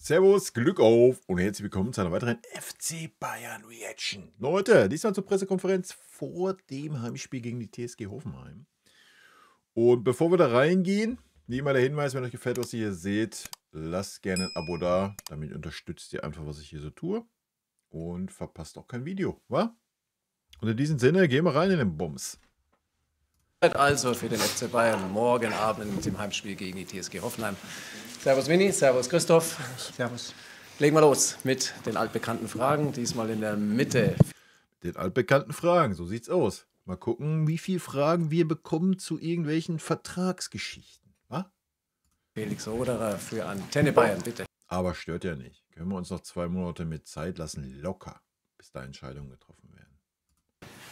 Servus, Glück auf und herzlich willkommen zu einer weiteren FC Bayern Reaction. Leute, diesmal zur Pressekonferenz vor dem Heimspiel gegen die TSG Hoffenheim. Und bevor wir da reingehen, wie immer der Hinweis, wenn euch gefällt, was ihr hier seht, lasst gerne ein Abo da. Damit unterstützt ihr einfach, was ich hier so tue. Und verpasst auch kein Video, wa? Und in diesem Sinne, gehen wir rein in den Bums. Also für den FC Bayern morgen Abend im Heimspiel gegen die TSG Hoffenheim. Servus Winnie, servus Christoph. Servus. Legen wir los mit den altbekannten Fragen, diesmal in der Mitte. Den altbekannten Fragen, so sieht's aus. Mal gucken, wie viele Fragen wir bekommen zu irgendwelchen Vertragsgeschichten, wa? Felix Roderer für Antenne Bayern, bitte. Aber stört ja nicht. Können wir uns noch 2 Monate mit Zeit lassen, locker, bis da Entscheidungen getroffen werden.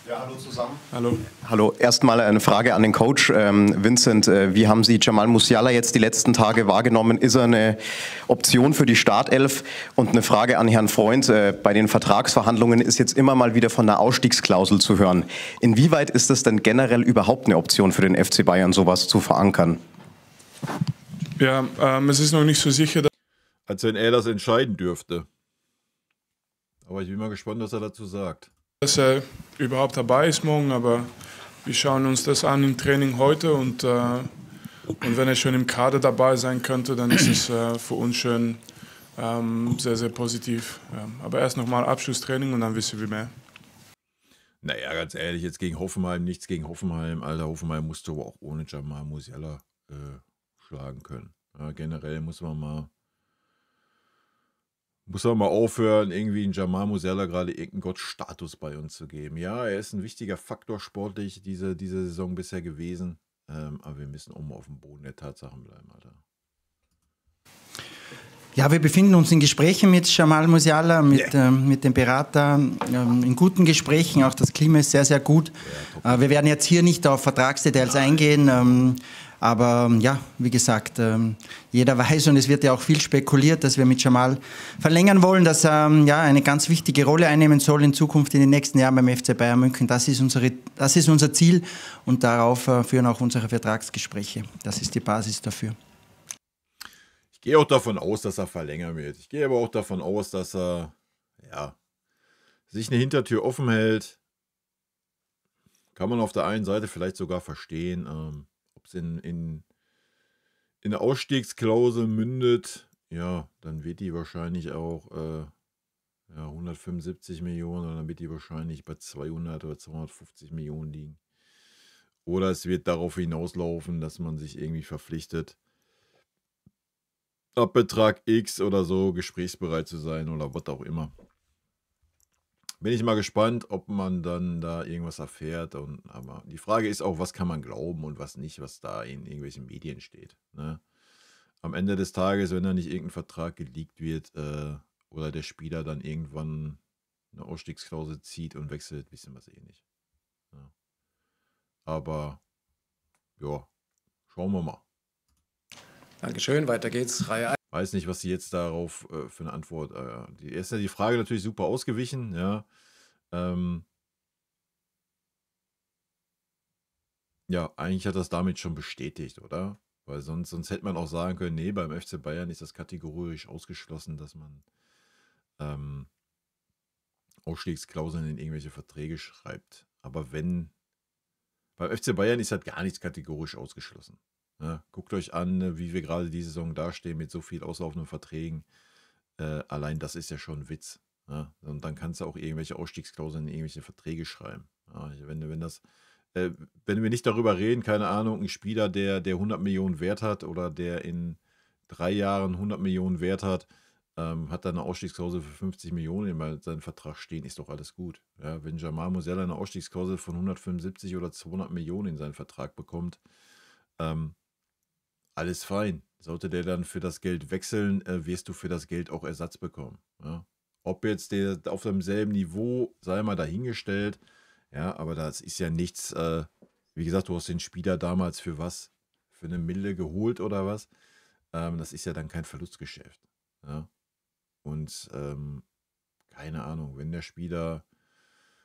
Ja, hallo zusammen. Hallo. Hallo, erstmal eine Frage an den Coach. Vincent, wie haben Sie Jamal Musiala jetzt die letzten Tage wahrgenommen? Ist er eine Option für die Startelf? Und eine Frage an Herrn Freund. Bei den Vertragsverhandlungen ist jetzt immer mal wieder von einer Ausstiegsklausel zu hören. Inwieweit ist es denn generell überhaupt eine Option für den FC Bayern, sowas zu verankern? Ja, es ist noch nicht so sicher. Als wenn er das entscheiden dürfte. Aber ich bin mal gespannt, was er dazu sagt. Dass er überhaupt dabei ist morgen, aber wir schauen uns das an im Training heute und wenn er schon im Kader dabei sein könnte, dann ist es für uns schon sehr, sehr positiv. Ja. Aber erst nochmal Abschlusstraining und dann wissen wir mehr. Naja, ganz ehrlich, jetzt gegen Hoffenheim, nichts gegen Hoffenheim. Alter, Hoffenheim musste aber auch ohne Jamal Musiala schlagen können. Ja, generell muss man mal aufhören, irgendwie einen Jamal Musiala gerade irgendeinen Gottstatus bei uns zu geben. Ja, er ist ein wichtiger Faktor sportlich diese Saison bisher gewesen. Aber wir müssen auch mal auf dem Boden der Tatsachen bleiben, Alter. Ja, wir befinden uns in Gesprächen mit Jamal Musiala, mit dem Berater, in guten Gesprächen. Auch das Klima ist sehr, sehr gut. Ja, wir werden jetzt hier nicht auf Vertragsdetails eingehen. Aber ja, wie gesagt, jeder weiß und es wird ja auch viel spekuliert, dass wir mit Jamal verlängern wollen, dass er eine ganz wichtige Rolle einnehmen soll in Zukunft in den nächsten Jahren beim FC Bayern München. Das ist unser Ziel und darauf führen auch unsere Vertragsgespräche. Das ist die Basis dafür. Ich gehe auch davon aus, dass er verlängern wird. Ich gehe aber auch davon aus, dass er sich eine Hintertür offen hält. Kann man auf der einen Seite vielleicht sogar verstehen. Ob es in eine Ausstiegsklausel mündet, ja, dann wird die wahrscheinlich auch 175 Millionen oder dann wird die wahrscheinlich bei 200 oder 250 Millionen liegen. Oder es wird darauf hinauslaufen, dass man sich irgendwie verpflichtet, ab Betrag X oder so gesprächsbereit zu sein oder was auch immer. Bin ich mal gespannt, ob man dann da irgendwas erfährt. Aber die Frage ist auch, was kann man glauben und was nicht, was da in irgendwelchen Medien steht. Ne? Am Ende des Tages, wenn da nicht irgendein Vertrag geleakt wird oder der Spieler dann irgendwann eine Ausstiegsklausel zieht und wechselt, wissen wir es eh nicht. Ja. Aber ja, schauen wir mal. Dankeschön, weiter geht's. Reihe 1. Weiß nicht, was sie jetzt darauf für eine Antwort. Die ist ja die Frage natürlich super ausgewichen, ja. Ja, eigentlich hat das damit schon bestätigt, oder? Weil sonst hätte man auch sagen können, nee, beim FC Bayern ist das kategorisch ausgeschlossen, dass man Ausstiegsklauseln in irgendwelche Verträge schreibt. Aber beim FC Bayern ist halt gar nichts kategorisch ausgeschlossen. Ja, guckt euch an, wie wir gerade die Saison dastehen mit so viel auslaufenden Verträgen. Allein das ist ja schon ein Witz. Ja? Und dann kannst du auch irgendwelche Ausstiegsklauseln in irgendwelche Verträge schreiben. Ja? Wenn wir nicht darüber reden, keine Ahnung, ein Spieler, der 100 Millionen Wert hat oder der in 3 Jahren 100 Millionen Wert hat, hat dann eine Ausstiegsklausel für 50 Millionen in seinem Vertrag stehen, ist doch alles gut. Ja? Wenn Jamal Musiala eine Ausstiegsklausel von 175 oder 200 Millionen in seinen Vertrag bekommt, alles fein. Sollte der dann für das Geld wechseln, wirst du für das Geld auch Ersatz bekommen. Ja? Ob jetzt der auf demselben Niveau, sei mal dahingestellt, ja, aber das ist ja nichts, wie gesagt, du hast den Spieler damals für was? Für eine Mille geholt oder was? Das ist ja dann kein Verlustgeschäft. Ja? Und keine Ahnung, wenn der Spieler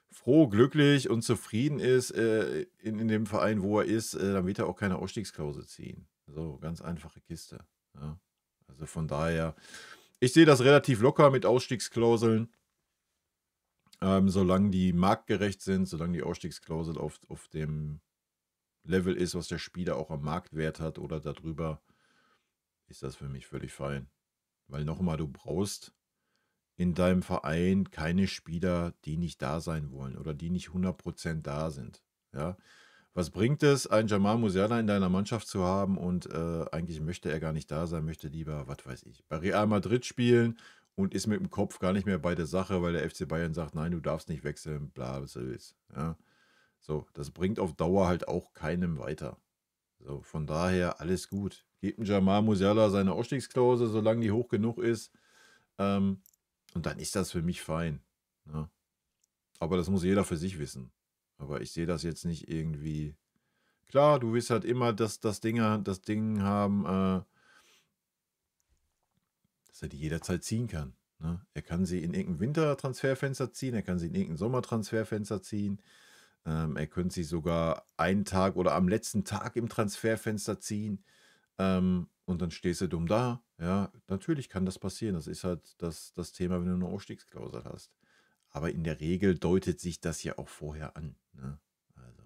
froh, glücklich und zufrieden ist in dem Verein, wo er ist, dann wird er auch keine Ausstiegsklausel ziehen. So, ganz einfache Kiste. Ja. Also von daher Ich sehe das relativ locker mit Ausstiegsklauseln. Solange die marktgerecht sind, solange die Ausstiegsklausel auf dem Level ist, was der Spieler auch am Marktwert hat oder darüber, ist das für mich völlig fein. Weil nochmal, du brauchst in deinem Verein keine Spieler, die nicht da sein wollen oder die nicht 100% da sind. Ja? Was bringt es, einen Jamal Musiala in deiner Mannschaft zu haben und eigentlich möchte er gar nicht da sein, möchte lieber, was weiß ich, bei Real Madrid spielen und ist mit dem Kopf gar nicht mehr bei der Sache, weil der FC Bayern sagt, nein, du darfst nicht wechseln, bla, was du willst. Ja? So, das bringt auf Dauer halt auch keinem weiter. So, von daher alles gut. Gebt dem Jamal Musiala seine Ausstiegsklausel, solange die hoch genug ist. Und dann ist das für mich fein. Ja? Aber das muss jeder für sich wissen. Aber ich sehe das jetzt nicht irgendwie. Klar, du willst halt immer das Ding haben, dass er die jederzeit ziehen kann. Ne? Er kann sie in irgendein Wintertransferfenster ziehen, er kann sie in irgendein Sommertransferfenster ziehen. Er könnte sie sogar einen Tag oder am letzten Tag im Transferfenster ziehen. Und dann stehst du dumm da. Ja, natürlich kann das passieren. Das ist halt das Thema, wenn du eine Ausstiegsklausel hast. Aber in der Regel deutet sich das ja auch vorher an. Ne? Also,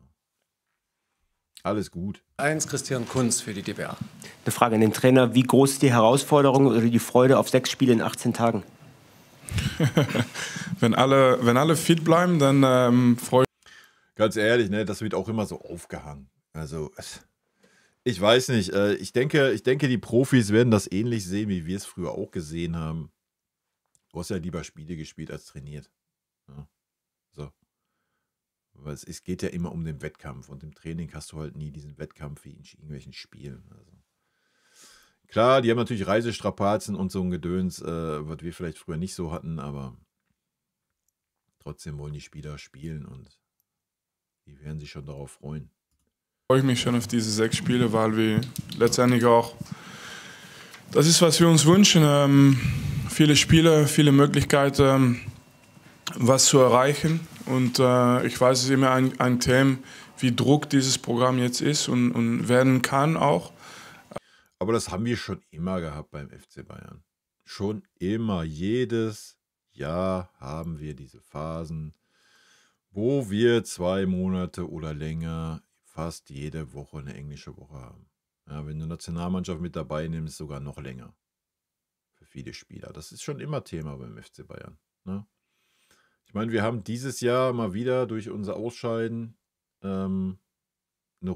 alles gut. Christian Kunz für die DBA. Eine Frage an den Trainer. Wie groß ist die Herausforderung oder die Freude auf 6 Spiele in 18 Tagen? Wenn alle fit bleiben, dann freue ich mich. Ganz ehrlich, ne, das wird auch immer so aufgehangen. Also, ich weiß nicht. Ich denke, die Profis werden das ähnlich sehen, wie wir es früher auch gesehen haben. Du hast ja lieber Spiele gespielt als trainiert. Ja, so. Weil es geht ja immer um den Wettkampf und im Training hast du halt nie diesen Wettkampf wie in irgendwelchen Spielen. Also. Klar, die haben natürlich Reisestrapazen und so ein Gedöns, was wir vielleicht früher nicht so hatten, aber trotzdem wollen die Spieler spielen und die werden sich schon darauf freuen. Freue ich mich schon auf diese 6 Spiele, weil wir letztendlich auch, das ist, was wir uns wünschen, viele Spiele, viele Möglichkeiten, was zu erreichen. Und ich weiß, es ist immer ein Thema, wie Druck dieses Programm jetzt ist und werden kann auch. Aber das haben wir schon immer gehabt beim FC Bayern. Schon immer, jedes Jahr haben wir diese Phasen, wo wir 2 Monate oder länger fast jede Woche eine englische Woche haben. Ja, wenn du Nationalmannschaft mit dabei nimmst, sogar noch länger. Für viele Spieler. Das ist schon immer Thema beim FC Bayern. Ne? Ich meine, wir haben dieses Jahr mal wieder durch unser Ausscheiden eine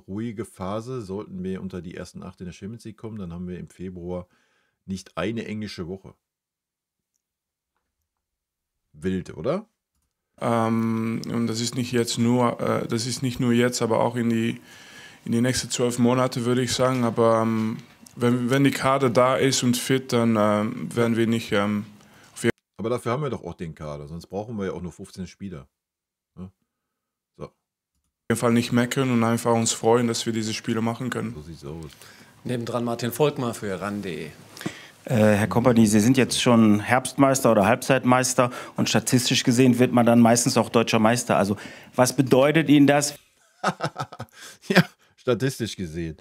ruhige Phase. Sollten wir unter die ersten 8 in der Champions League kommen, dann haben wir im Februar nicht eine englische Woche. Wild, oder? Und das ist nicht jetzt nur, das ist nicht nur jetzt, aber auch in die nächsten 12 Monate, würde ich sagen. Aber wenn die Kader da ist und fit, dann werden wir nicht. Aber dafür haben wir doch auch den Kader, sonst brauchen wir ja auch nur 15 Spieler. Ja? So. Auf jeden Fall nicht meckern und einfach uns freuen, dass wir diese Spiele machen können. So sieht's aus. Nebendran Martin Volkmar für RAN.de. Herr Kompany, Sie sind jetzt schon Herbstmeister oder Halbzeitmeister und statistisch gesehen wird man dann meistens auch deutscher Meister. Also was bedeutet Ihnen das? Ja, statistisch gesehen.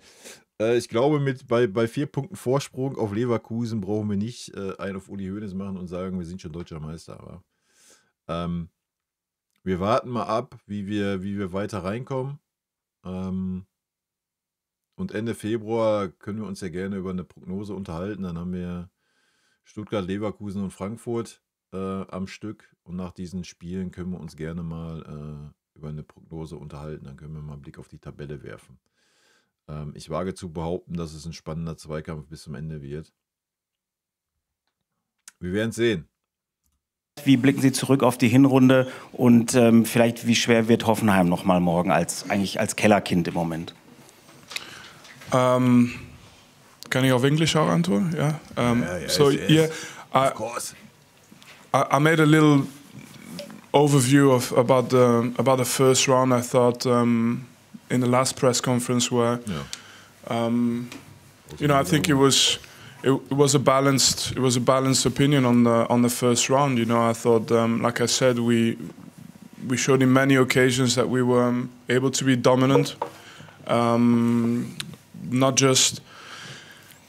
Ich glaube, bei 4 Punkten Vorsprung auf Leverkusen brauchen wir nicht einen auf Uli Hoeneß machen und sagen, wir sind schon deutscher Meister. Aber wir warten mal ab, wie wir weiter reinkommen. Und Ende Februar können wir uns ja gerne über eine Prognose unterhalten. Dann haben wir Stuttgart, Leverkusen und Frankfurt am Stück. Und nach diesen Spielen können wir uns gerne mal über eine Prognose unterhalten. Dann können wir mal einen Blick auf die Tabelle werfen. Ich wage zu behaupten, dass es ein spannender Zweikampf bis zum Ende wird. Wir werden es sehen. Wie blicken Sie zurück auf die Hinrunde und vielleicht wie schwer wird Hoffenheim nochmal morgen eigentlich als Kellerkind im Moment? Kann ich auf Englisch auch antworten? Yeah. Yes. Of course. I made a little overview about the first round. I thought in the last press conference where, I think it was a balanced opinion on the first round. I thought, like I said, we showed in many occasions that we were able to be dominant. Not just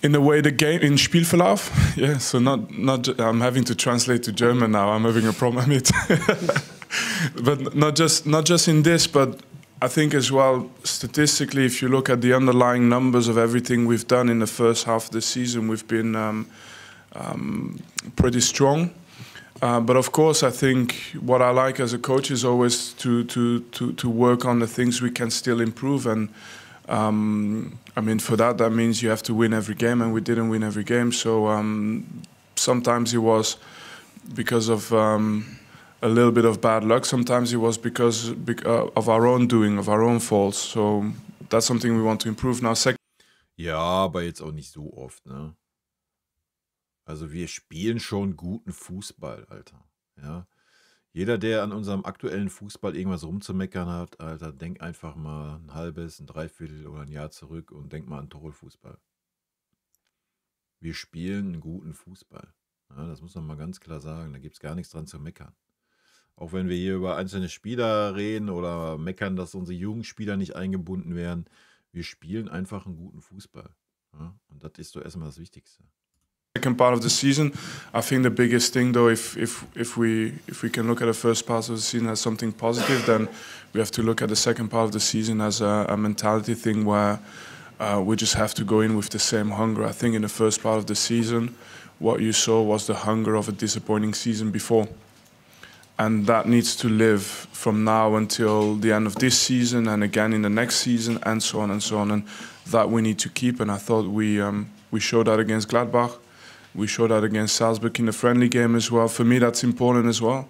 In the way the game in Spielverlauf, yeah. So I'm having to translate to German now. I'm having a problem with it. But not just in this, but I think as well statistically, if you look at the underlying numbers of everything we've done in the first half of the season, we've been pretty strong. But of course, I think what I like as a coach is always to work on the things we can still improve. And I mean, for that means you have to win every game, and we didn't win every game. So sometimes it was because of a little bit of bad luck. Sometimes it was because of our own doing, of our own faults. So that's something we want to improve now. Ja, aber jetzt auch nicht so oft, ne? Also wir spielen schon guten Fußball, Alter. Ja. Jeder, der an unserem aktuellen Fußball irgendwas rumzumeckern hat, Alter, denk einfach mal ein halbes, ein Dreiviertel oder ein Jahr zurück und denk mal an Torel-Fußball. Wir spielen einen guten Fußball. Ja, das muss man mal ganz klar sagen. Da gibt es gar nichts dran zu meckern. Auch wenn wir hier über einzelne Spieler reden oder meckern, dass unsere jungen Spieler nicht eingebunden werden. Wir spielen einfach einen guten Fußball. Ja, und das ist doch erstmal das Wichtigste. Second part of the season, I think the biggest thing though, if we can look at the first part of the season as something positive, then we have to look at the second part of the season as a mentality thing where we just have to go in with the same hunger. I think in the first part of the season, what you saw was the hunger of a disappointing season before. And that needs to live from now until the end of this season and again in the next season and so on and so on. And that we need to keep. And I thought we showed that against Gladbach. We showed that against Salzburg in the friendly game as well. For me, that's important as well.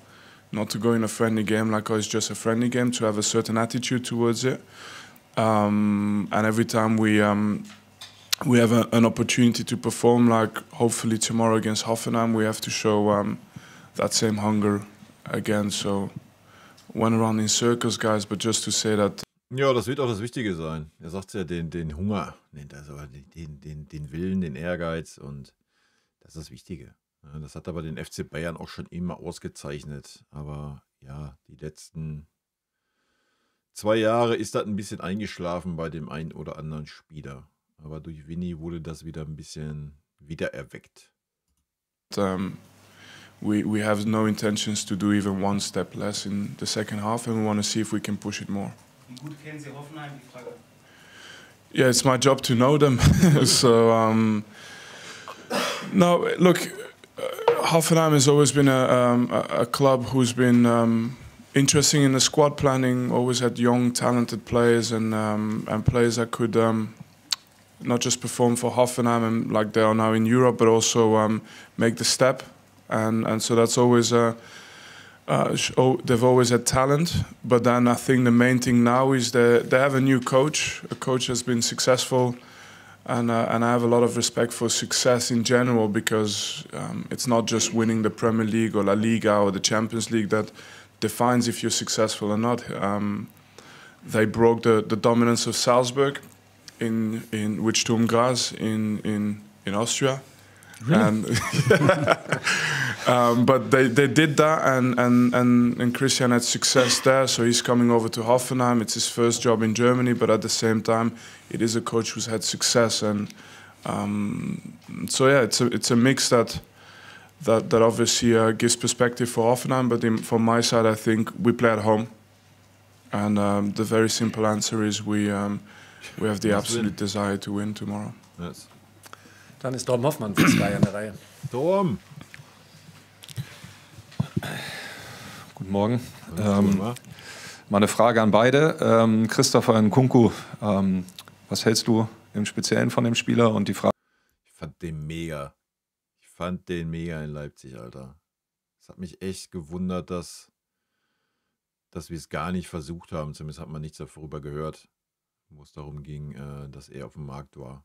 Not to go in a friendly game like, oh, it's just a friendly game, to have a certain attitude towards it. And every time we have an opportunity to perform, like hopefully tomorrow against Hoffenheim, we have to show that same hunger again. So went around in circles, guys, but just to say that. Ja, das wird auch das Wichtige sein. Er sagt ja, den Hunger, also den Willen, den Ehrgeiz, und das ist das Wichtige. Ja, das hat aber den FC Bayern auch schon immer ausgezeichnet. Aber ja, die letzten 2 Jahre ist das ein bisschen eingeschlafen bei dem einen oder anderen Spieler. Aber durch Vinny wurde das wieder ein bisschen wiedererweckt. We have no intentions to do even one step less in the second half, and we want to see if we can push it more. Gut kennen Sie Hoffenheim, die Frage. Yeah, it's my job to know them. So, no, look, Hoffenheim has always been a club who's been interesting in the squad planning, always had young, talented players and players that could not just perform for Hoffenheim and like they are now in Europe, but also make the step. And so that's always they've always had talent. But then I think the main thing now is they have a new coach. A coach has been successful, and I have a lot of respect for success in general, because it's not just winning the Premier League or La Liga or the Champions League that defines if you're successful or not. They broke the dominance of Salzburg with Sturm Graz in Austria. Really? But they did that, and Christian had success there, so he's coming over to Hoffenheim. It's his first job in Germany, but at the same time, it is a coach who's had success, and so yeah, it's a mix that obviously gives perspective for Hoffenheim. But from my side, I think we play at home, and the very simple answer is we have the absolute desire to win tomorrow. Yes. Dann ist Torben Hoffmann für Sky an der Reihe. Torben! Guten Morgen. Mal eine Frage an beide. Christopher Nkunku, was hältst du im Speziellen von dem Spieler? Und die Frage. Ich fand den mega. Ich fand den mega in Leipzig, Alter. Es hat mich echt gewundert, dass wir es gar nicht versucht haben. Zumindest hat man nichts darüber gehört, wo es darum ging, dass er auf dem Markt war.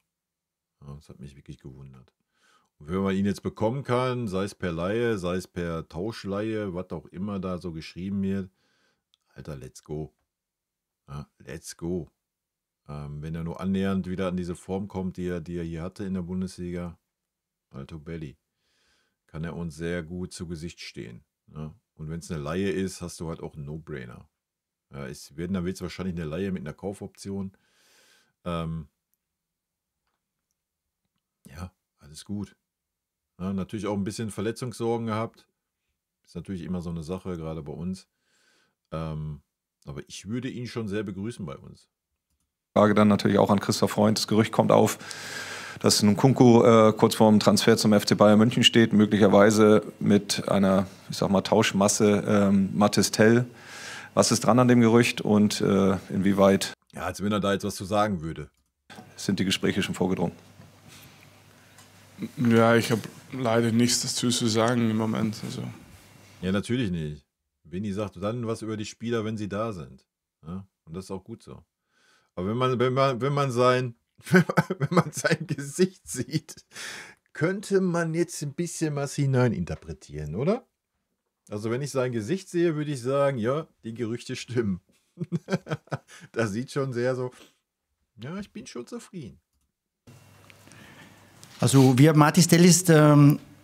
Ja, das hat mich wirklich gewundert. Und wenn man ihn jetzt bekommen kann, sei es per Leihe, sei es per Tauschleihe, was auch immer da so geschrieben wird, Alter, let's go. Ja, let's go. Wenn er nur annähernd wieder an diese Form kommt, die er hier hatte in der Bundesliga, Alto Belli, kann er uns sehr gut zu Gesicht stehen. Ja? Und wenn es eine Leihe ist, hast du halt auch einen No-Brainer. Ja, dann wird es wahrscheinlich eine Leihe mit einer Kaufoption. Ja, alles gut. Ja, natürlich auch ein bisschen Verletzungssorgen gehabt. Ist natürlich immer so eine Sache, gerade bei uns. Aber ich würde ihn schon sehr begrüßen bei uns. Frage dann natürlich auch an Christoph Freund. Das Gerücht kommt auf, dass Nkunku kurz vor dem Transfer zum FC Bayern München steht, möglicherweise mit einer, ich sag mal, Tauschmasse Mathys Tel. Was ist dran an dem Gerücht und inwieweit Ja, als wenn er da jetzt was zu sagen würde. sind die Gespräche schon vorgedrungen? Ja, ich habe leider nichts dazu zu sagen im Moment. Also. Ja, natürlich nicht. Vinny sagt dann was über die Spieler, wenn sie da sind. Ja? Und das ist auch gut so. Aber wenn man sein Gesicht sieht, könnte man jetzt ein bisschen was hineininterpretieren, oder? Also wenn ich sein Gesicht sehe, würde ich sagen, ja, die Gerüchte stimmen. Das sieht schon sehr so, ja, ich bin schon zufrieden. Also Mathys Tel ist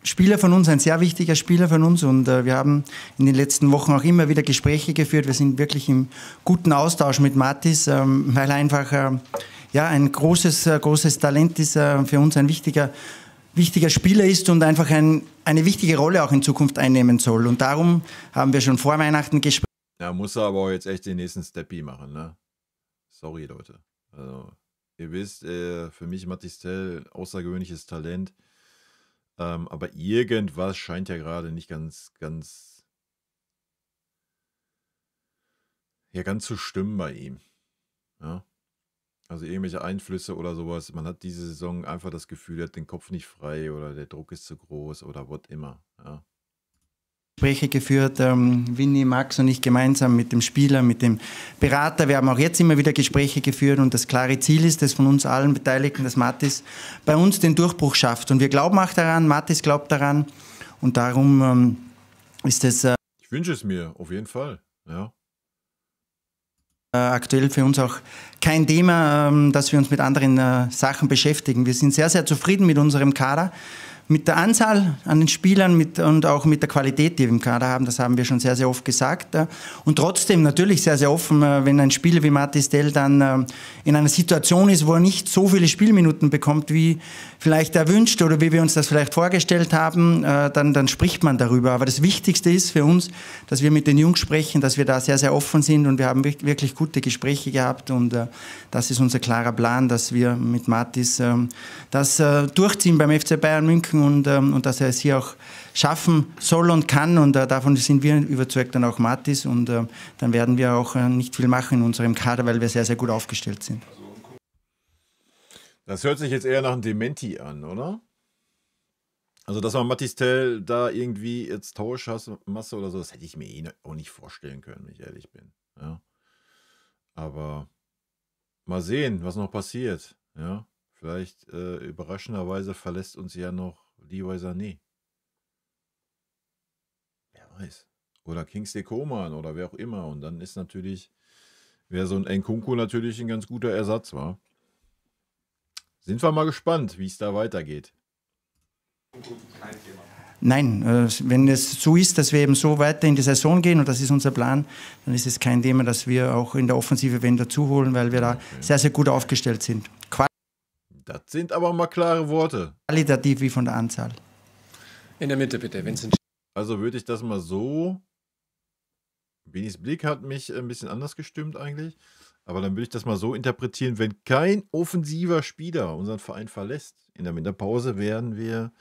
Spieler von uns, ein sehr wichtiger Spieler von uns und wir haben in den letzten Wochen auch immer wieder Gespräche geführt. Wir sind wirklich im guten Austausch mit Mathys, weil er einfach ein großes Talent ist, für uns ein wichtiger Spieler ist und einfach eine wichtige Rolle auch in Zukunft einnehmen soll. Und darum haben wir schon vor Weihnachten Gespräche. Ja, muss er aber auch jetzt echt den nächsten Steppi machen, ne? Sorry, Leute. Also, ihr wisst, für mich Mathys Tel außergewöhnliches Talent. Aber irgendwas scheint ja gerade nicht ganz zu stimmen bei ihm. Ja? Also irgendwelche Einflüsse oder sowas. Man hat diese Saison einfach das Gefühl, er hat den Kopf nicht frei oder der Druck ist zu groß oder was immer. Ja. Gespräche geführt, Vinny, Max und ich gemeinsam mit dem Spieler, mit dem Berater. Wir haben auch jetzt immer wieder Gespräche geführt und das klare Ziel ist es von uns allen Beteiligten, dass Mathys bei uns den Durchbruch schafft. Und wir glauben auch daran, Mathys glaubt daran und darum ist es ich wünsche es mir, auf jeden Fall. Ja. Aktuell für uns auch kein Thema, dass wir uns mit anderen Sachen beschäftigen. Wir sind sehr, sehr zufrieden mit unserem Kader, mit der Anzahl an den Spielern und auch mit der Qualität, die wir im Kader haben. Das haben wir schon sehr, sehr oft gesagt. Und trotzdem natürlich sehr, sehr offen, wenn ein Spieler wie Mathys Tel dann in einer Situation ist, wo er nicht so viele Spielminuten bekommt, wie vielleicht erwünscht oder wie wir uns das vielleicht vorgestellt haben, dann spricht man darüber. Aber das Wichtigste ist für uns, dass wir mit den Jungs sprechen, dass wir da sehr, sehr offen sind und wir haben wirklich gute Gespräche gehabt und das ist unser klarer Plan, dass wir mit Mathys das durchziehen beim FC Bayern München und dass er es hier auch schaffen soll und kann und davon sind wir überzeugt, dann auch Mathys und dann werden wir auch nicht viel machen in unserem Kader, weil wir sehr, sehr gut aufgestellt sind. Das hört sich jetzt eher nach einem Dementi an, oder? Also, dass man Mathys Tel da irgendwie jetzt Tauschmasse oder so, das hätte ich mir auch nicht vorstellen können, wenn ich ehrlich bin. Ja. Aber mal sehen, was noch passiert. Ja. Vielleicht überraschenderweise verlässt uns ja noch Leroy Sané. Wer weiß. Oder Kingsley Coman oder wer auch immer. Und dann ist natürlich, wäre so ein Nkunku natürlich ein ganz guter Ersatz, war. Sind wir mal gespannt, wie es da weitergeht. Nein, wenn es so ist, dass wir eben so weiter in die Saison gehen und das ist unser Plan, dann ist es kein Thema, dass wir auch in der Offensive wen dazuholen, weil wir da sehr, sehr gut aufgestellt sind. Das sind aber mal klare Worte. Qualitativ wie von der Anzahl. In der Mitte bitte, Vincent. Also würde ich das mal so. Vinny's Blick hat mich ein bisschen anders gestimmt eigentlich. Aber dann würde ich das mal so interpretieren, wenn kein offensiver Spieler unseren Verein verlässt, in der Winterpause werden wir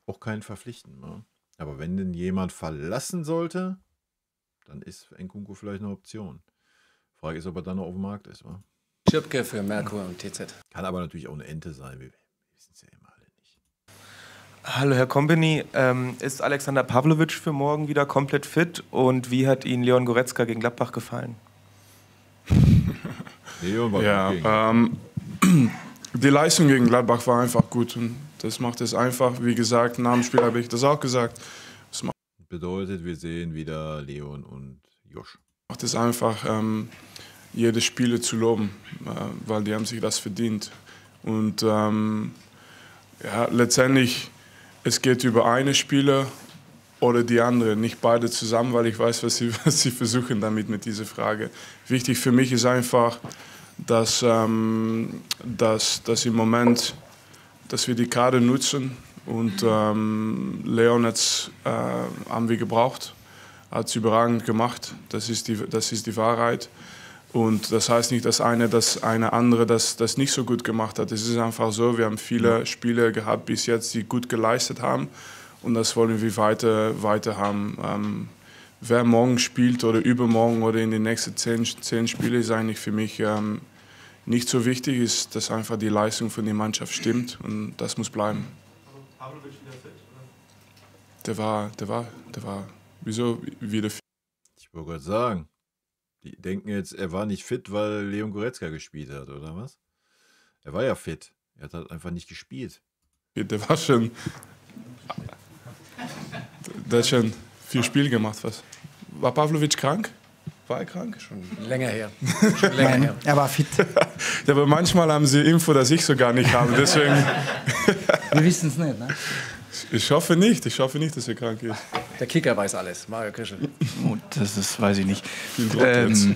auch keinen verpflichten. Ne? Aber wenn denn jemand verlassen sollte, dann ist Nkunku vielleicht eine Option. Frage ist, ob er dann noch auf dem Markt ist. Wa? Schirpke für Merkur und TZ. Kann aber natürlich auch eine Ente sein. Wir wissen es ja immer alle nicht. Hallo Herr Company, ist Alexander Pavlovic für morgen wieder komplett fit und wie hat Ihnen Leon Goretzka gegen Gladbach gefallen? Leon war Die Leistung gegen Gladbach war einfach gut und das macht es einfach. Wie gesagt, nach dem Spiel habe ich das auch gesagt. Das bedeutet, wir sehen wieder Leon und Josh. Macht es einfach, jede Spiele zu loben, weil die haben sich das verdient. Und letztendlich, es geht über eine Spieler oder die andere, nicht beide zusammen, weil ich weiß, was sie versuchen damit mit dieser Frage. Wichtig für mich ist einfach, dass im Moment, dass wir die Karte nutzen Und Leon haben wir gebraucht, hat es überragend gemacht. Das ist die Wahrheit. Und das heißt nicht, dass eine andere das nicht so gut gemacht hat. Es ist einfach so, wir haben viele Spieler gehabt bis jetzt, die gut geleistet haben. Und das wollen wir weiter haben. Wer morgen spielt oder übermorgen oder in den nächsten 10 Spielen, ist eigentlich für mich nicht so wichtig. Ist, dass einfach die Leistung von der Mannschaft stimmt. Und das muss bleiben. Der war wieso wieder fit? Ich wollte gerade sagen, die denken jetzt, er war nicht fit, weil Leon Goretzka gespielt hat, oder was? Er war ja fit. Er hat halt einfach nicht gespielt. Der hat schon 4 Spiele gemacht. Was? War Pavlovic krank? War er krank? Schon länger her. Nein, er war fit. Ja, aber manchmal haben sie Info, das ich sogar nicht habe. Deswegen. Wir wissen es nicht, ne? Ich hoffe nicht, dass er krank ist. Der Kicker weiß alles, Mario Krischel. Oh, das weiß ich nicht. Viel Druck jetzt.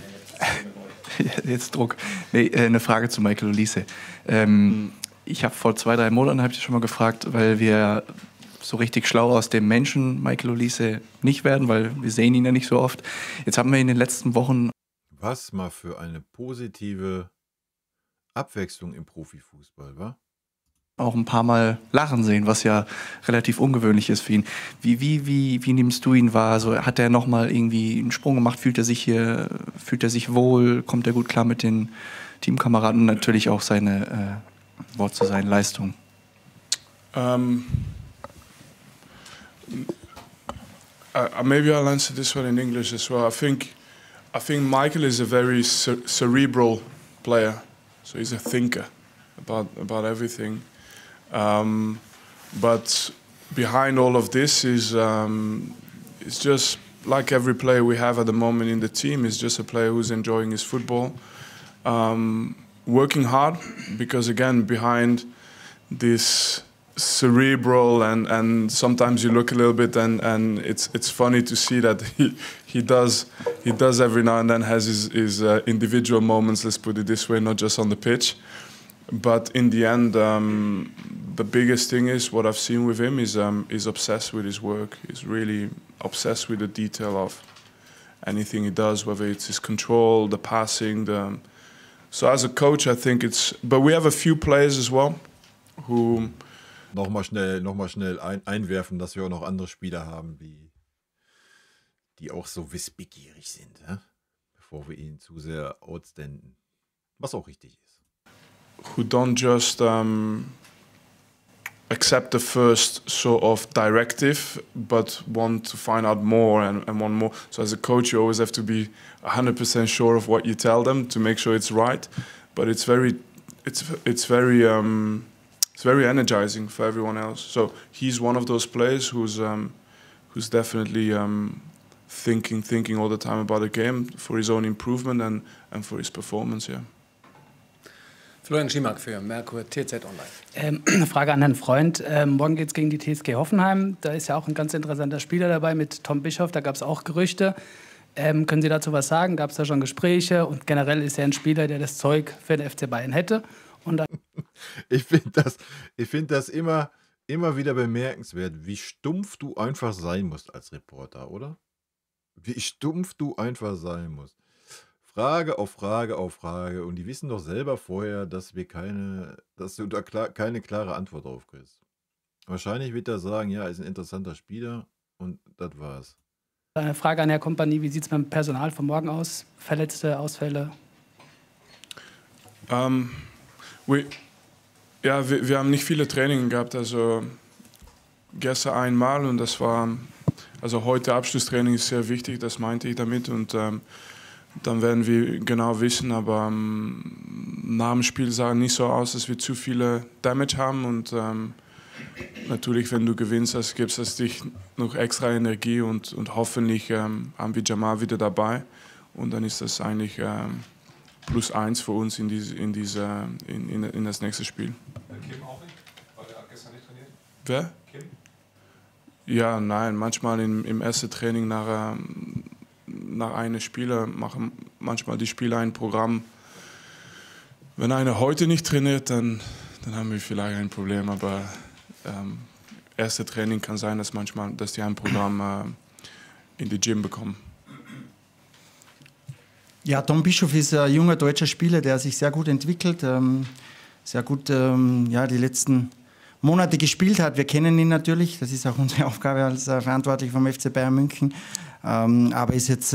Jetzt Druck. Nee, eine Frage zu Michael Olise. Ich habe vor 2-3 Monaten, habe ich schon mal gefragt, weil wir so richtig schlau aus dem Menschen Michael Olise nicht werden, weil wir sehen ihn ja nicht so oft. Jetzt haben wir in den letzten Wochen... Was mal für eine positive Abwechslung im Profifußball, wa? Auch ein paar Mal lachen sehen, was ja relativ ungewöhnlich ist für ihn. Wie nimmst du ihn wahr? Also, hat er nochmal irgendwie einen Sprung gemacht? Fühlt er sich wohl? Kommt er gut klar mit den Teamkameraden? Und natürlich auch seine Wort zu seinen Leistungen. Maybe I'll answer this one in English as well. I think Michael is a very cerebral player, so he's a thinker about everything. But behind all of this is it's just like every player we have at the moment in the team is just a player who's enjoying his football, working hard, because again behind this cerebral and sometimes you look a little bit and it's funny to see that he does every now and then has his individual moments, let's put it this way, not just on the pitch. But in the end, the biggest thing is what I've seen with him is obsessed with his work. He's really obsessed with the detail of anything he does, whether it's his control, the passing. So as a coach, I think it's. But we have a few players as well who. Nochmal schnell einwerfen, dass wir auch noch andere Spieler haben, die auch so wissbegierig sind, ja? Bevor wir ihn zu sehr outstanden. Was auch richtig ist. Who don't just accept the first sort of directive, but want to find out more and want more. So as a coach, you always have to be 100% sure of what you tell them to make sure it's right. But it's very energizing for everyone else. So he's one of those players who's definitely thinking all the time about the game for his own improvement and for his performance. Yeah. Florian Schimak für Merkur TZ Online. Eine Frage an Herrn Freund. Morgen geht es gegen die TSG Hoffenheim. Da ist ja auch ein ganz interessanter Spieler dabei mit Tom Bischoff. Da gab es auch Gerüchte. Können Sie dazu was sagen? Gab es da schon Gespräche? Und generell ist er ein Spieler, der das Zeug für den FC Bayern hätte. Und ich finde das immer wieder bemerkenswert, wie stumpf du einfach sein musst als Reporter, oder? Wie stumpf du einfach sein musst. Frage auf Frage auf Frage. Und die wissen doch selber vorher, dass du da keine klare Antwort drauf kriegst. Wahrscheinlich wird er sagen, ja, ist ein interessanter Spieler und das war's. Eine Frage an Herrn Kompanie, wie sieht es mit dem Personal von morgen aus? Verletzte, Ausfälle? Wir haben nicht viele Trainingen gehabt. Also gestern einmal und das war, also heute Abschlusstraining ist sehr wichtig, das meinte ich damit. Und dann werden wir genau wissen, aber nach dem Spiel sah nicht so aus, dass wir zu viele Damage haben. Und natürlich, wenn du gewinnst, das gibt es dich noch extra Energie und hoffentlich haben wir Jamal wieder dabei. Und dann ist das eigentlich +1 für uns in das nächste Spiel. Kim auch nicht? Weil er hat gestern nicht trainiert? Wer? Kim? Ja, nein, manchmal im ersten Training nach einem Spieler machen manchmal die Spieler ein Programm. Wenn einer heute nicht trainiert, dann haben wir vielleicht ein Problem, aber erste Training kann sein, dass die ein Programm in die Gym bekommen. Ja, Tom Bischoff ist ein junger deutscher Spieler, der sich sehr gut entwickelt, sehr gut die letzten Monate gespielt hat. Wir kennen ihn natürlich, das ist auch unsere Aufgabe als Verantwortlich vom FC Bayern München. Aber ist jetzt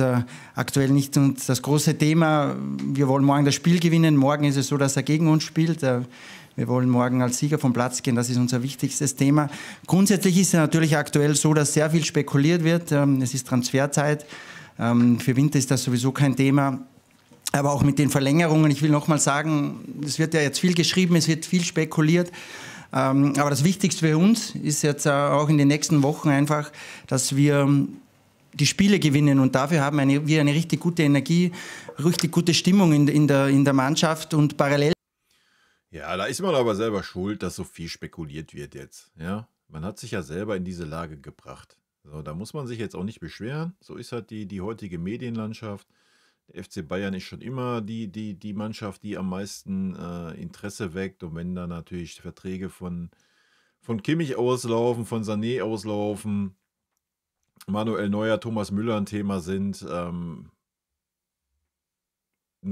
aktuell nicht das große Thema. Wir wollen morgen das Spiel gewinnen. Morgen ist es so, dass er gegen uns spielt. Wir wollen morgen als Sieger vom Platz gehen. Das ist unser wichtigstes Thema. Grundsätzlich ist es natürlich aktuell so, dass sehr viel spekuliert wird. Es ist Transferzeit. Für Winter ist das sowieso kein Thema. Aber auch mit den Verlängerungen, ich will nochmal sagen, es wird ja jetzt viel geschrieben, es wird viel spekuliert. Aber das Wichtigste für uns ist jetzt auch in den nächsten Wochen einfach, dass wir die Spiele gewinnen. Und dafür haben wir eine richtig gute Energie, richtig gute Stimmung in der Mannschaft und parallel. Ja, da ist man aber selber schuld, dass so viel spekuliert wird jetzt. Ja, man hat sich ja selber in diese Lage gebracht. So, da muss man sich jetzt auch nicht beschweren. So ist halt die heutige Medienlandschaft. Der FC Bayern ist schon immer die Mannschaft, die am meisten Interesse weckt. Und wenn da natürlich Verträge von Kimmich auslaufen, von Sané auslaufen, Manuel Neuer, Thomas Müller ein Thema sind, ein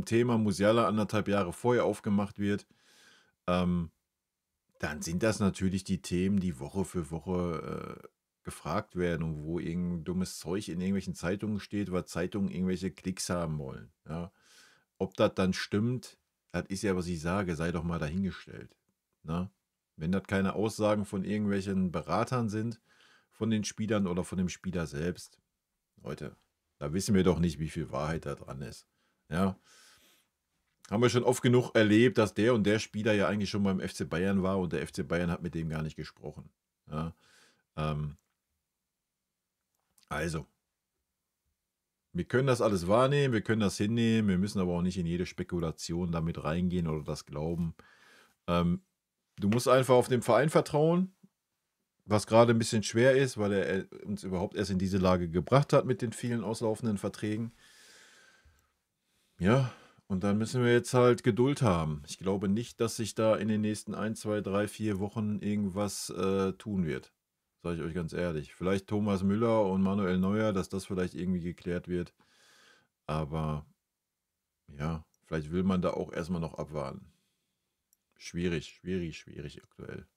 Thema Musiala 1,5 Jahre vorher aufgemacht wird, dann sind das natürlich die Themen, die Woche für Woche gefragt werden und wo irgendein dummes Zeug in irgendwelchen Zeitungen steht, weil Zeitungen irgendwelche Klicks haben wollen. Ja. Ob das dann stimmt, das ist ja, was ich sage, sei doch mal dahingestellt. Na? Wenn das keine Aussagen von irgendwelchen Beratern sind, von den Spielern oder von dem Spieler selbst, Leute, da wissen wir doch nicht, wie viel Wahrheit da dran ist. Ja. Haben wir schon oft genug erlebt, dass der und der Spieler ja eigentlich schon beim FC Bayern war und der FC Bayern hat mit dem gar nicht gesprochen. Ja. Also, wir können das alles wahrnehmen, wir können das hinnehmen, wir müssen aber auch nicht in jede Spekulation damit reingehen oder das glauben. Du musst einfach auf den Verein vertrauen, was gerade ein bisschen schwer ist, weil er uns überhaupt erst in diese Lage gebracht hat mit den vielen auslaufenden Verträgen. Ja, und dann müssen wir jetzt halt Geduld haben. Ich glaube nicht, dass sich da in den nächsten 1, 2, 3, 4 Wochen irgendwas tun wird. Sage ich euch ganz ehrlich. Vielleicht Thomas Müller und Manuel Neuer, dass das vielleicht irgendwie geklärt wird. Aber ja, vielleicht will man da auch erstmal noch abwarten. Schwierig aktuell.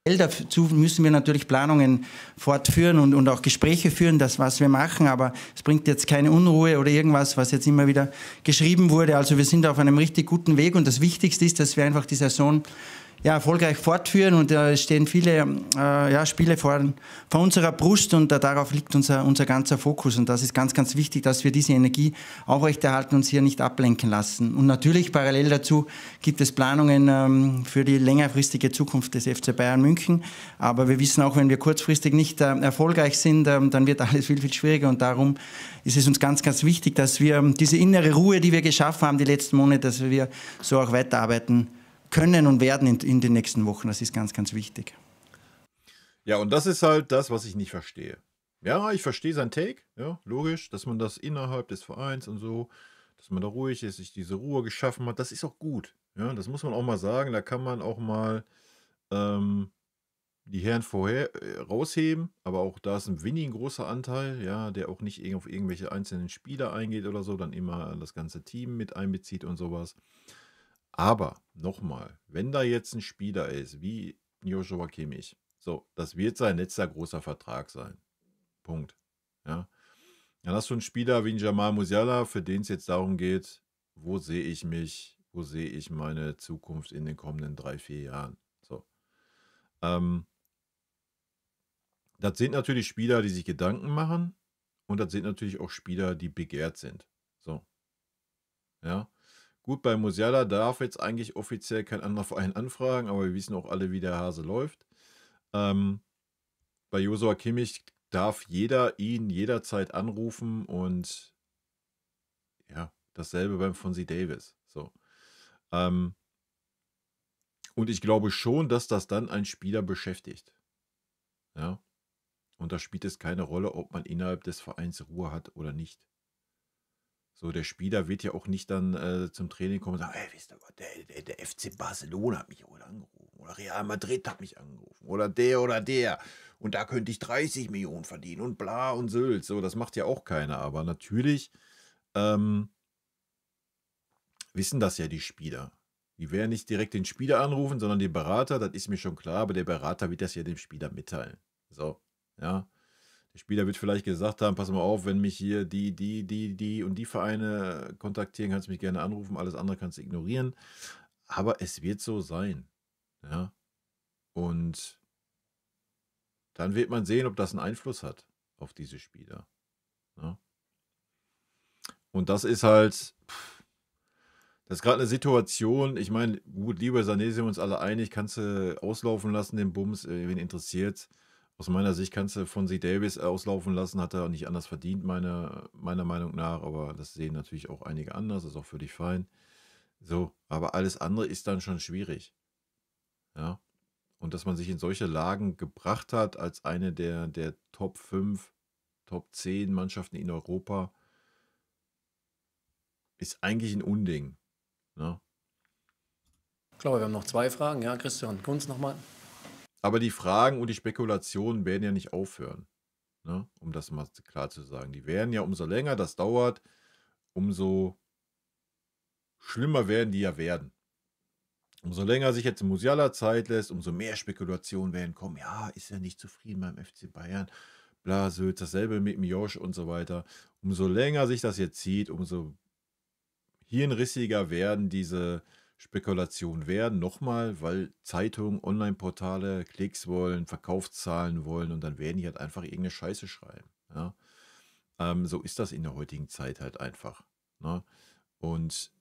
Dazu müssen wir natürlich Planungen fortführen und auch Gespräche führen, das, was wir machen, aber es bringt jetzt keine Unruhe oder irgendwas, was jetzt immer wieder geschrieben wurde. Also wir sind auf einem richtig guten Weg und das Wichtigste ist, dass wir einfach die Saison erfolgreich fortführen und es stehen viele Spiele vor unserer Brust und darauf liegt unser ganzer Fokus und das ist ganz, ganz wichtig, dass wir diese Energie aufrechterhalten und uns hier nicht ablenken lassen. Und natürlich parallel dazu gibt es Planungen für die längerfristige Zukunft des FC Bayern München, aber wir wissen auch, wenn wir kurzfristig nicht erfolgreich sind, dann wird alles viel, viel schwieriger und darum ist es uns ganz, ganz wichtig, dass wir diese innere Ruhe, die wir geschaffen haben die letzten Monate, dass wir so auch weiterarbeiten können und werden in den nächsten Wochen. Das ist ganz, ganz wichtig. Ja, und das ist halt das, was ich nicht verstehe. Ja, ich verstehe sein Take, ja, logisch, dass man das innerhalb des Vereins und so, dass man da ruhig ist, sich diese Ruhe geschaffen hat, das ist auch gut. Ja, das muss man auch mal sagen, da kann man auch mal die Herren vorher rausheben, aber auch da ist ein winnig großer Anteil, ja, der auch nicht auf irgendwelche einzelnen Spieler eingeht oder so, dann immer das ganze Team mit einbezieht und sowas. Aber nochmal, wenn da jetzt ein Spieler ist, wie Joshua Kimmich, so, das wird sein letzter großer Vertrag sein. Punkt. Ja. Dann hast du einen Spieler wie ein Jamal Musiala, für den es jetzt darum geht, wo sehe ich mich, wo sehe ich meine Zukunft in den kommenden 3, 4 Jahren. So. Das sind natürlich Spieler, die sich Gedanken machen und das sind natürlich auch Spieler, die begehrt sind. So. Ja. Gut, bei Musiala darf jetzt eigentlich offiziell kein anderer Verein anfragen, aber wir wissen auch alle, wie der Hase läuft. Bei Joshua Kimmich darf jeder ihn jederzeit anrufen und ja, dasselbe beim Fonzie Davis. So. Und ich glaube schon, dass das dann einen Spieler beschäftigt. Ja. Und da spielt es keine Rolle, ob man innerhalb des Vereins Ruhe hat oder nicht. So, der Spieler wird ja auch nicht dann zum Training kommen und sagen, ey, wisst ihr was, der FC Barcelona hat mich heute angerufen oder Real Madrid hat mich angerufen oder der und da könnte ich 30 Millionen verdienen und bla und Sylt. So, das macht ja auch keiner, aber natürlich wissen das ja die Spieler. Die werden nicht direkt den Spieler anrufen, sondern den Berater, das ist mir schon klar, aber der Berater wird das ja dem Spieler mitteilen. So, ja. Der Spieler wird vielleicht gesagt haben, pass mal auf, wenn mich hier die und die Vereine kontaktieren, kannst du mich gerne anrufen, alles andere kannst du ignorieren. Aber es wird so sein. Ja. Und dann wird man sehen, ob das einen Einfluss hat auf diese Spieler. Ja. Und das ist halt, das ist gerade eine Situation, ich meine, gut, lieber Sané, sind wir uns alle einig, kannst du auslaufen lassen, den Bums, wen interessiert. Aus meiner Sicht kannst du von C. Davis auslaufen lassen, hat er nicht anders verdient, meiner Meinung nach, aber das sehen natürlich auch einige anders, ist auch völlig fein. So, aber alles andere ist dann schon schwierig. Ja. Und dass man sich in solche Lagen gebracht hat, als eine der Top 5, Top 10 Mannschaften in Europa, ist eigentlich ein Unding. Ne? Ich glaube, wir haben noch 2 Fragen. Ja, Christian Kunz nochmal. Aber die Fragen und die Spekulationen werden ja nicht aufhören. Ne? Um das mal klar zu sagen. Die werden ja, umso länger das dauert, umso schlimmer werden die ja werden. Umso länger sich jetzt Musiala Zeit lässt, umso mehr Spekulationen werden kommen. Ja, ist er nicht zufrieden beim FC Bayern? Bla, Sylt, dasselbe mit Miosch und so weiter. Umso länger sich das jetzt zieht, umso hirnrissiger werden diese Spekulationen werden. Nochmal, weil Zeitungen, Online-Portale Klicks wollen, Verkaufszahlen wollen und dann werden die halt einfach irgendeine Scheiße schreiben. Ja? So ist das in der heutigen Zeit halt einfach. Ne? Und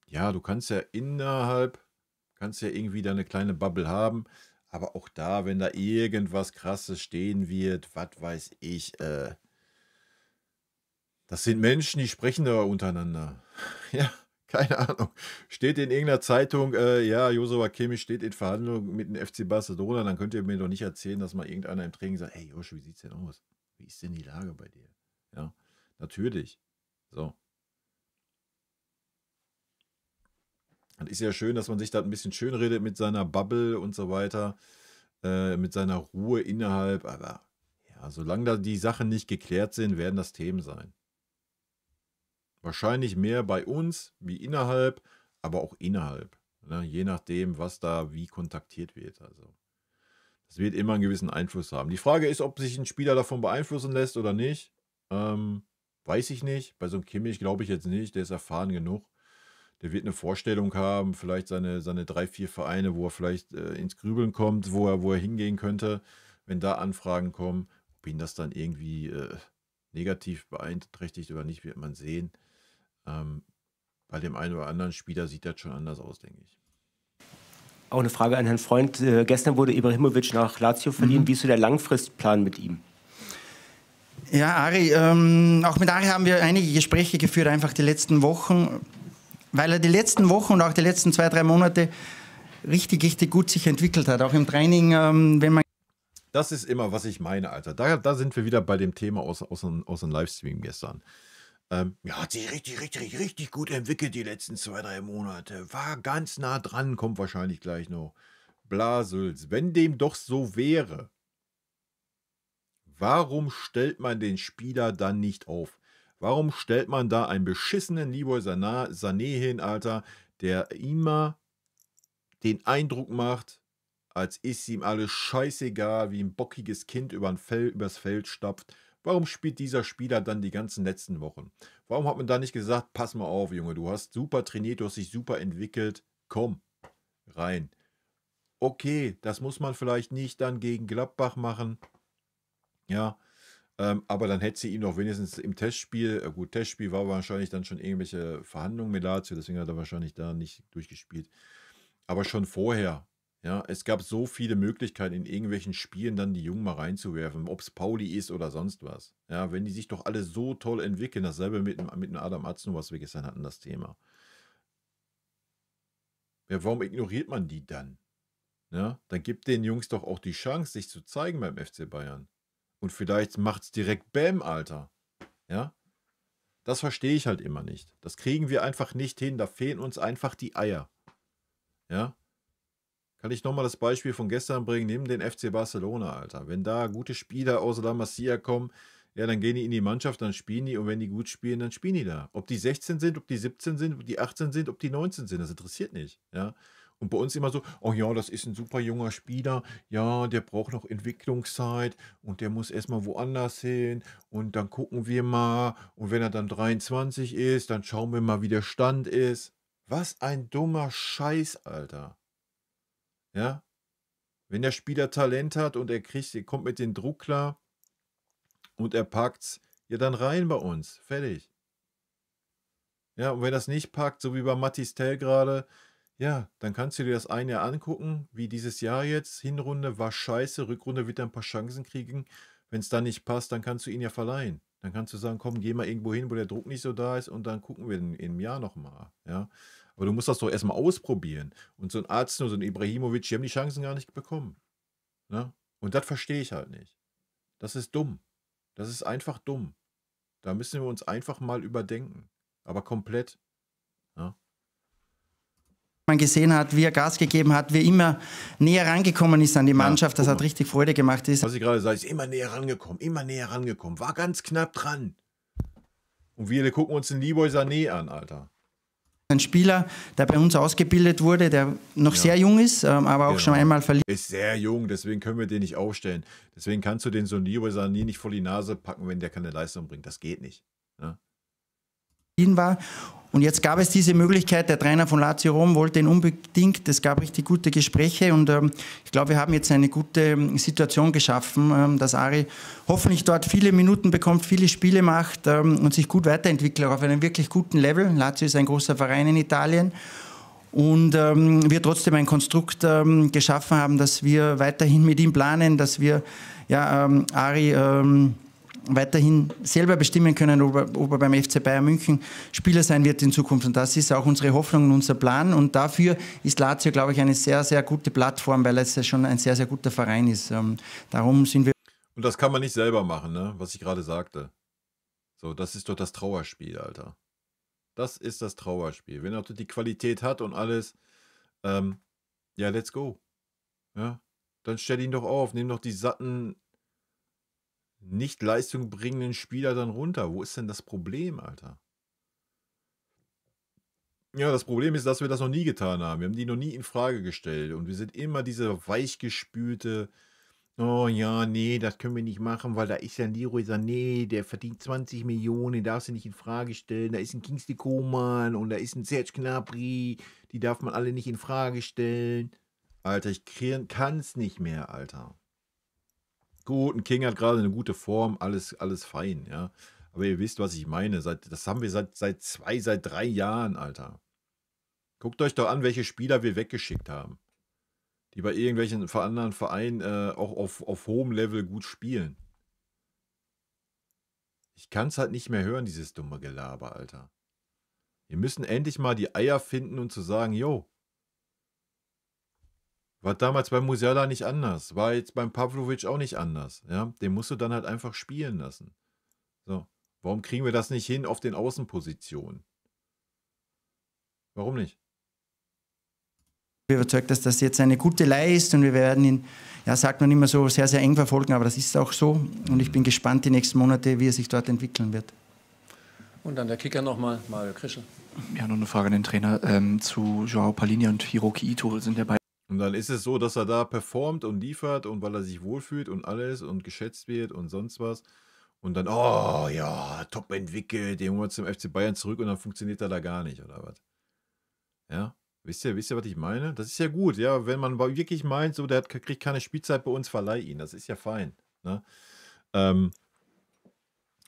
ja, du kannst ja irgendwie deine kleine Bubble haben, aber auch da, wenn da irgendwas Krasses stehen wird, was weiß ich, das sind Menschen, die sprechen da untereinander. Ja, keine Ahnung. Steht in irgendeiner Zeitung, ja, Joshua Kimmich steht in Verhandlungen mit dem FC Barcelona, dann könnt ihr mir doch nicht erzählen, dass mal irgendeiner im Training sagt, hey Josh, wie sieht's denn aus? Wie ist denn die Lage bei dir? Ja, natürlich. So. Und ist ja schön, dass man sich da ein bisschen schön redet mit seiner Bubble und so weiter, mit seiner Ruhe innerhalb, aber ja, solange da die Sachen nicht geklärt sind, werden das Themen sein. Wahrscheinlich mehr bei uns wie innerhalb, aber auch innerhalb. Ne? Je nachdem, was da wie kontaktiert wird. Also, das wird immer einen gewissen Einfluss haben. Die Frage ist, ob sich ein Spieler davon beeinflussen lässt oder nicht. Weiß ich nicht. Bei so einem Kimmich glaube ich jetzt nicht. Der ist erfahren genug. Der wird eine Vorstellung haben, vielleicht seine 3, 4 Vereine, wo er vielleicht ins Grübeln kommt, wo er hingehen könnte, wenn da Anfragen kommen. Ob ihn das dann irgendwie negativ beeinträchtigt oder nicht, wird man sehen. Bei dem einen oder anderen Spieler sieht das schon anders aus, denke ich. Auch eine Frage an Herrn Freund. Gestern wurde Ibrahimovic nach Lazio verliehen. Wie ist so der Langfristplan mit ihm? Ja, Ari, auch mit Ari haben wir einige Gespräche geführt, einfach die letzten Wochen, weil er die letzten Wochen und auch die letzten 2, 3 Monate richtig gut sich entwickelt hat. Auch im Training, wenn man... Das ist immer, was ich meine, Alter. Da sind wir wieder bei dem Thema aus dem Livestream gestern. Ja, hat sich richtig gut entwickelt die letzten 2, 3 Monate. War ganz nah dran, kommt wahrscheinlich gleich noch. Blasels. Wenn dem doch so wäre, warum stellt man den Spieler dann nicht auf? Warum stellt man da einen beschissenen Leroy Sané hin, Alter, der immer den Eindruck macht, als ist ihm alles scheißegal, wie ein bockiges Kind übers Feld stapft. Warum spielt dieser Spieler dann die ganzen letzten Wochen? Warum hat man da nicht gesagt, pass mal auf, Junge, du hast super trainiert, du hast dich super entwickelt, komm, rein. Okay, das muss man vielleicht nicht dann gegen Gladbach machen, ja, aber dann hätte sie ihm doch wenigstens im Testspiel, gut, Testspiel war wahrscheinlich dann schon irgendwelche Verhandlungen mit Lazio, deswegen hat er wahrscheinlich da nicht durchgespielt. Aber schon vorher, ja, es gab so viele Möglichkeiten in irgendwelchen Spielen dann die Jungen mal reinzuwerfen, ob es Pauli ist oder sonst was. Ja, wenn die sich doch alle so toll entwickeln, dasselbe mit dem Adam Azno, was wir gestern hatten, das Thema. Ja, warum ignoriert man die dann? Ja, dann gibt den Jungs doch auch die Chance, sich zu zeigen beim FC Bayern. Und vielleicht macht's direkt Bäm, Alter. Ja? Das verstehe ich halt immer nicht. Das kriegen wir einfach nicht hin. Da fehlen uns einfach die Eier. Ja? Kann ich nochmal das Beispiel von gestern bringen? Nimm den FC Barcelona, Alter. Wenn da gute Spieler aus La Masia kommen, ja, dann gehen die in die Mannschaft, dann spielen die. Und wenn die gut spielen, dann spielen die da. Ob die 16 sind, ob die 17 sind, ob die 18 sind, ob die 19 sind, das interessiert nicht. Ja? Und bei uns immer so, oh ja, das ist ein super junger Spieler, ja, der braucht noch Entwicklungszeit und der muss erstmal woanders hin und dann gucken wir mal und wenn er dann 23 ist, dann schauen wir mal, wie der Stand ist. Was ein dummer Scheiß, Alter. Ja? Wenn der Spieler Talent hat und er kommt mit dem Druck klar und er packt's, ja, dann rein bei uns. Fertig. Ja, und wenn das nicht packt, so wie bei Mattis Tell gerade, ja, dann kannst du dir das ein Jahr angucken, wie dieses Jahr jetzt. Hinrunde war scheiße, Rückrunde wird er ein paar Chancen kriegen. Wenn es dann nicht passt, dann kannst du ihn ja verleihen. Dann kannst du sagen, komm, geh mal irgendwo hin, wo der Druck nicht so da ist und dann gucken wir im Jahr nochmal. Ja? Aber du musst das doch erstmal ausprobieren. Und so ein Arzt, so ein Ibrahimovic, die haben die Chancen gar nicht bekommen. Ne? Und das verstehe ich halt nicht. Das ist dumm. Das ist einfach dumm. Da müssen wir uns einfach mal überdenken. Aber komplett. Ja? Man gesehen hat, wie er Gas gegeben hat, wie er immer näher rangekommen ist an die Mannschaft. Das hat richtig Freude gemacht. Was ich gerade sage, ist immer näher rangekommen, war ganz knapp dran. Und wir gucken uns den Leroy Sané an, Alter. Ein Spieler, der bei uns ausgebildet wurde, der noch sehr jung ist, aber auch schon einmal verliehen ist sehr jung, deswegen können wir den nicht aufstellen. Deswegen kannst du den so Leroy Sané nicht vor die Nase packen, wenn der keine Leistung bringt. Das geht nicht. Ja? war. Und jetzt gab es diese Möglichkeit, der Trainer von Lazio Rom wollte ihn unbedingt, es gab richtig gute Gespräche und ich glaube, wir haben jetzt eine gute Situation geschaffen, dass Ari hoffentlich dort viele Minuten bekommt, viele Spiele macht und sich gut weiterentwickelt, auch auf einem wirklich guten Level. Lazio ist ein großer Verein in Italien und wir trotzdem ein Konstrukt geschaffen haben, dass wir weiterhin mit ihm planen, dass wir Ari weiterhin selber bestimmen können, ob er beim FC Bayern München Spieler sein wird in Zukunft. Und das ist auch unsere Hoffnung und unser Plan. Und dafür ist Lazio, glaube ich, eine sehr, sehr gute Plattform, weil es ja schon ein sehr, sehr guter Verein ist. Darum sind wir... Und das kann man nicht selber machen, ne? Was ich gerade sagte. So, das ist doch das Trauerspiel, Alter. Das ist das Trauerspiel. Wenn er die Qualität hat und alles, ja, let's go. Ja? Dann stell ihn doch auf, nimm doch die satten nicht Leistung bringenden Spieler dann runter. Wo ist denn das Problem, Alter? Ja, das Problem ist, dass wir das noch nie getan haben. Wir haben die noch nie in Frage gestellt. Und wir sind immer diese weichgespülte, oh ja, nee, das können wir nicht machen, weil da ist ja ein Leroy Sané, der verdient 20 Millionen, den darfst du nicht in Frage stellen. Da ist ein Kingsley Coman und da ist ein Serge Gnabry, die darf man alle nicht in Frage stellen. Alter, ich kann es nicht mehr, Alter. Gut, ein King hat gerade eine gute Form, alles fein, ja. Aber ihr wisst, was ich meine. Das haben wir seit 3 Jahren, Alter. Guckt euch doch an, welche Spieler wir weggeschickt haben. Die bei irgendwelchen anderen Vereinen auch auf hohem Level gut spielen. Ich kann es halt nicht mehr hören, dieses dumme Gelaber, Alter. Wir müssen endlich mal die Eier finden und zu sagen, jo, war damals beim Musiala nicht anders. War jetzt beim Pavlovic auch nicht anders. Ja? Den musst du dann halt einfach spielen lassen. So. Warum kriegen wir das nicht hin auf den Außenpositionen? Warum nicht? Ich bin überzeugt, dass das jetzt eine gute Leihe ist und wir werden ihn, ja, sagt man immer so, sehr, sehr eng verfolgen, aber das ist auch so. Und ich bin gespannt die nächsten Monate, wie er sich dort entwickeln wird. Und dann der Kicker nochmal, Mario Krischl. Ja, noch eine Frage an den Trainer. Zu Joao Palhinha und Hiroki Ito sind ja beide. Und dann ist es so, dass er da performt und liefert und weil er sich wohlfühlt und alles und geschätzt wird und sonst was. Und dann, oh ja, top entwickelt, den holen wir zum FC Bayern zurück und dann funktioniert er da gar nicht, oder was? Ja, wisst ihr, was ich meine? Das ist ja gut, ja, wenn man wirklich meint, so, der kriegt keine Spielzeit bei uns, verleih ihn, das ist ja fein. Ne?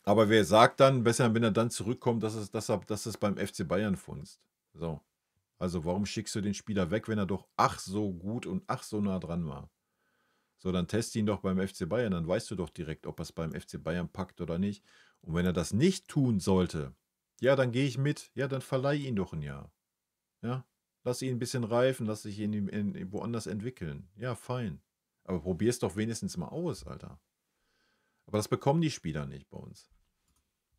Aber wer sagt dann, besser, wenn er dann zurückkommt, dass es beim FC Bayern funzt? So. Also warum schickst du den Spieler weg, wenn er doch ach so gut und ach so nah dran war? So, dann test ihn doch beim FC Bayern, dann weißt du doch direkt, ob er es beim FC Bayern packt oder nicht. Und wenn er das nicht tun sollte, ja, dann gehe ich mit, ja, dann verleih ihn doch ein Jahr. Ja, lass ihn ein bisschen reifen, lass sich ihn woanders entwickeln. Ja, fein. Aber probier es doch wenigstens mal aus, Alter. Aber das bekommen die Spieler nicht bei uns.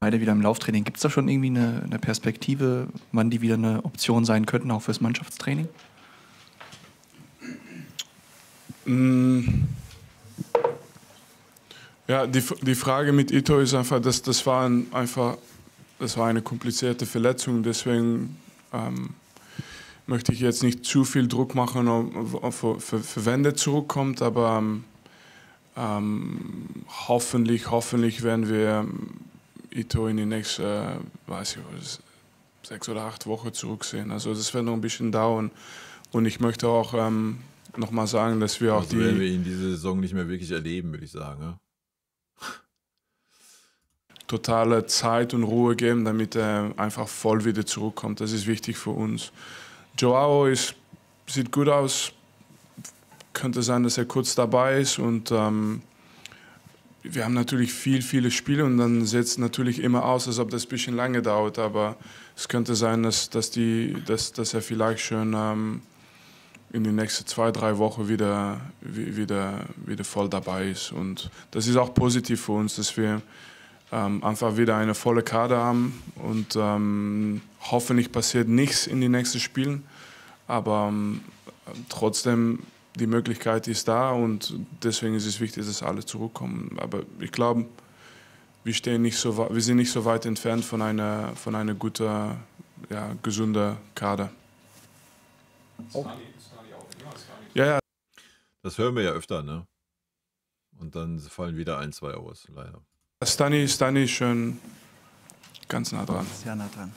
beide wieder im Lauftraining. Gibt es da schon irgendwie eine Perspektive, wann die wieder eine Option sein könnten, auch fürs Mannschaftstraining? Ja, die Frage mit Ito ist einfach, das war eine komplizierte Verletzung, deswegen möchte ich jetzt nicht zu viel Druck machen, für wenn der zurückkommt, aber hoffentlich werden wir Ito in die nächsten, 6 oder 8 Wochen zurücksehen. Also das wird noch ein bisschen dauern und ich möchte auch nochmal sagen, dass wir auch werden wir ihn diese Saison nicht mehr wirklich erleben, würde ich sagen. Ja? Totale Zeit und Ruhe geben, damit er einfach voll wieder zurückkommt. Das ist wichtig für uns. Joao sieht gut aus. Könnte sein, dass er kurz dabei ist. Und wir haben natürlich viele Spiele und dann sieht es natürlich immer aus, als ob das ein bisschen lange dauert. Aber es könnte sein, dass er vielleicht schon in den nächsten 2-3 Wochen wieder voll dabei ist. Und das ist auch positiv für uns, dass wir einfach wieder eine volle Kader haben und hoffentlich passiert nichts in den nächsten Spielen, aber trotzdem die Möglichkeit ist da und deswegen ist es wichtig, dass alle zurückkommen. Aber ich glaube, wir sind nicht so weit entfernt von einer guten, gesunden Kader. Oh. Ja. Das hören wir ja öfter, ne? Und dann fallen wieder 1-2 aus, leider. Stani ist schon ganz nah dran. Sehr nah dran.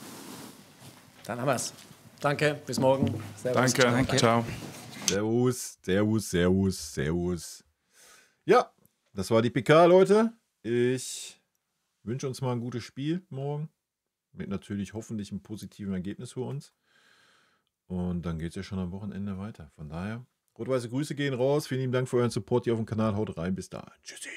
Dann haben wir es. Danke, bis morgen. Servus. Danke, ciao. Servus. Ja, das war die PK, Leute. Ich wünsche uns mal ein gutes Spiel morgen. Mit natürlich hoffentlich einem positiven Ergebnis für uns. Und dann geht es ja schon am Wochenende weiter. Von daher, rot-weiße Grüße gehen raus. Vielen lieben Dank für euren Support hier auf dem Kanal. Haut rein, bis da. Tschüssi.